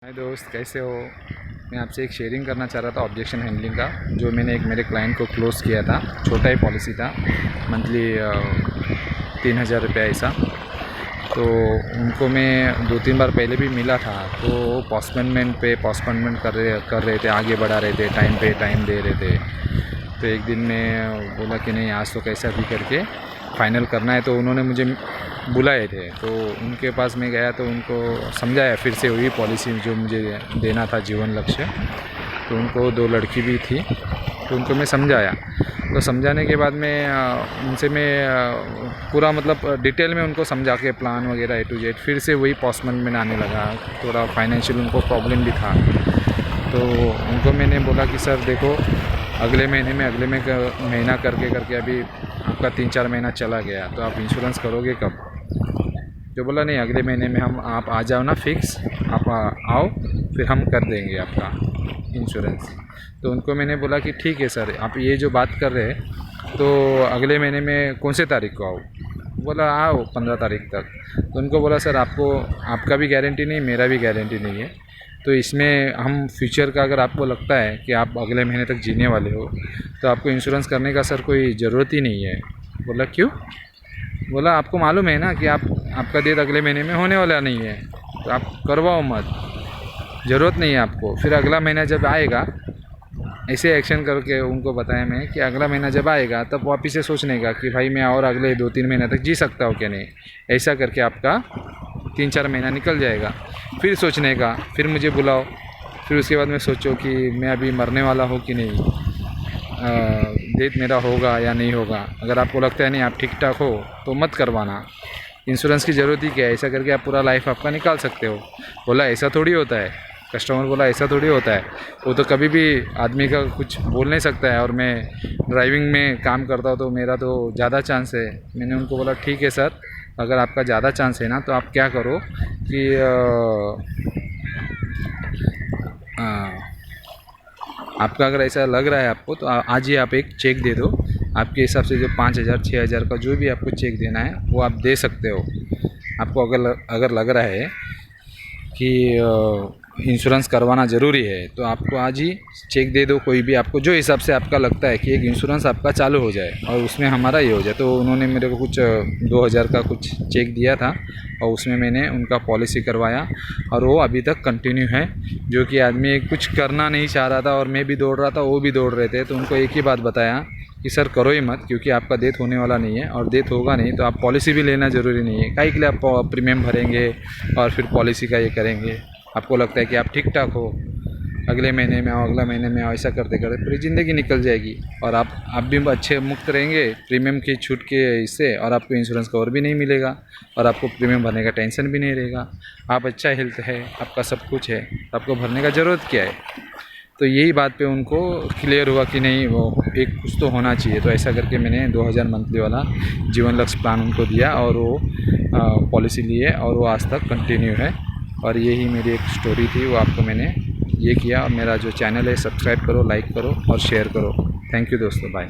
हाय दोस्त, कैसे हो। मैं आपसे एक शेयरिंग करना चाह रहा था ऑब्जेक्शन हैंडलिंग का, जो मैंने एक मेरे क्लाइंट को क्लोज़ किया था। छोटा ही पॉलिसी था, मंथली 3,000 रुपये ऐसा। तो उनको मैं 2-3 बार पहले भी मिला था, तो पोस्टपोनमेंट कर रहे थे, आगे बढ़ा रहे थे, टाइम दे रहे थे। तो एक दिन मैं बोला कि नहीं, आज तो कैसा भी करके फ़ाइनल करना है। तो उन्होंने मुझे बुलाए थे, तो उनके पास मैं गया तो उनको समझाया फिर से वही पॉलिसी जो मुझे देना था, जीवन लक्ष्य। तो उनको 2 लड़की भी थी, तो उनको मैं समझाया। तो समझाने के बाद उनसे पूरा मतलब डिटेल में उनको समझा के प्लान वगैरह A to Z, फिर से वही पोस्टपोनमेंट आने लगा। थोड़ा फाइनेंशियल उनको प्रॉब्लम भी था। तो उनको मैंने बोला कि सर देखो, अगले महीना करके अभी आपका 3-4 महीना चला गया, तो आप इंश्योरेंस करोगे कब। जो बोला नहीं, अगले महीने में आप आ जाओ ना, फिक्स आप आओ, फिर हम कर देंगे आपका इंश्योरेंस। तो उनको मैंने बोला कि ठीक है सर, आप ये जो बात कर रहे हैं, तो अगले महीने में कौन से तारीख को आओ। बोला आओ 15 तारीख तक। तो उनको बोला सर, आपका भी गारंटी नहीं, मेरा भी गारंटी नहीं है। तो इसमें हम फ्यूचर का, अगर आपको लगता है कि आप अगले महीने तक जीने वाले हो, तो आपको इंश्योरेंस करने का सर कोई ज़रूरत ही नहीं है। बोला क्यों। बोला आपको मालूम है ना कि आपका डेट अगले महीने में होने वाला नहीं है, तो आप करवाओ मत, ज़रूरत नहीं है आपको। फिर अगला महीना जब आएगा, ऐसे एक्शन करके उनको बताया मैं कि अगला महीना जब आएगा तब वापस से सोचने का कि भाई मैं और अगले 2-3 महीने तक जी सकता हूँ क्या नहीं। ऐसा करके आपका 3-4 महीना निकल जाएगा। फिर सोचने का, फिर मुझे बुलाओ, फिर उसके बाद में सोचो कि मैं अभी मरने वाला हूँ कि नहीं, डेट मेरा होगा या नहीं होगा। अगर आपको लगता है नहीं आप ठीक ठाक हो, तो मत करवाना। इंश्योरेंस की ज़रूरत ही क्या है, ऐसा करके आप पूरा लाइफ आपका निकाल सकते हो। बोला ऐसा थोड़ी होता है। कस्टमर बोला ऐसा थोड़ी होता है, वो तो कभी भी आदमी का कुछ बोल नहीं सकता है। और मैं ड्राइविंग में काम करता हूँ, तो मेरा तो ज़्यादा चांस है। मैंने उनको बोला ठीक है सर, अगर आपका ज़्यादा चांस है ना, तो आप क्या करो कि आपका अगर ऐसा लग रहा है आपको, तो आज ही आप एक चेक दे दो। आपके हिसाब से जो 5,000-6,000 का जो भी आपको चेक देना है, वो आप दे सकते हो। आपको अगर लग रहा है कि इंश्योरेंस करवाना ज़रूरी है, तो आपको आज ही चेक दे दो, कोई भी आपको जो हिसाब से आपका लगता है कि एक इंश्योरेंस आपका चालू हो जाए और उसमें हमारा ये हो जाए। तो उन्होंने मेरे को कुछ 2,000 का कुछ चेक दिया था, और उसमें मैंने उनका पॉलिसी करवाया, और वो अभी तक कंटिन्यू है। जो कि आदमी कुछ करना नहीं चाह रहा था और मैं भी दौड़ रहा था, वो भी दौड़ रहे थे। तो उनको एक ही बात बताया कि सर करो ही मत, क्योंकि आपका डेथ होने वाला नहीं है, और डेथ होगा नहीं तो आप पॉलिसी भी लेना ज़रूरी नहीं है। काहे के लिए आप प्रीमियम भरेंगे और फिर पॉलिसी का ये करेंगे। आपको लगता है कि आप ठीक ठाक हो, अगले महीने में आओ, ऐसा करते करते पूरी ज़िंदगी निकल जाएगी, और आप भी अच्छे मुक्त रहेंगे प्रीमियम की छूट के इससे, और आपको इंश्योरेंस कवर भी नहीं मिलेगा, और आपको प्रीमियम भरने का टेंशन भी नहीं रहेगा। आप अच्छा हेल्थ है, आपका सब कुछ है, आपको भरने का ज़रूरत क्या है। तो यही बात पे उनको क्लियर हुआ कि नहीं, वो एक कुछ तो होना चाहिए। तो ऐसा करके मैंने 2,000 मंथली वाला जीवन लक्ष्य प्लान उनको दिया, और वो पॉलिसी लिए, और वो आज तक कंटिन्यू है। और यही मेरी एक स्टोरी थी, वो आपको मैंने ये किया। और मेरा जो चैनल है, सब्सक्राइब करो, लाइक करो और शेयर करो। थैंक यू दोस्तों, बाय।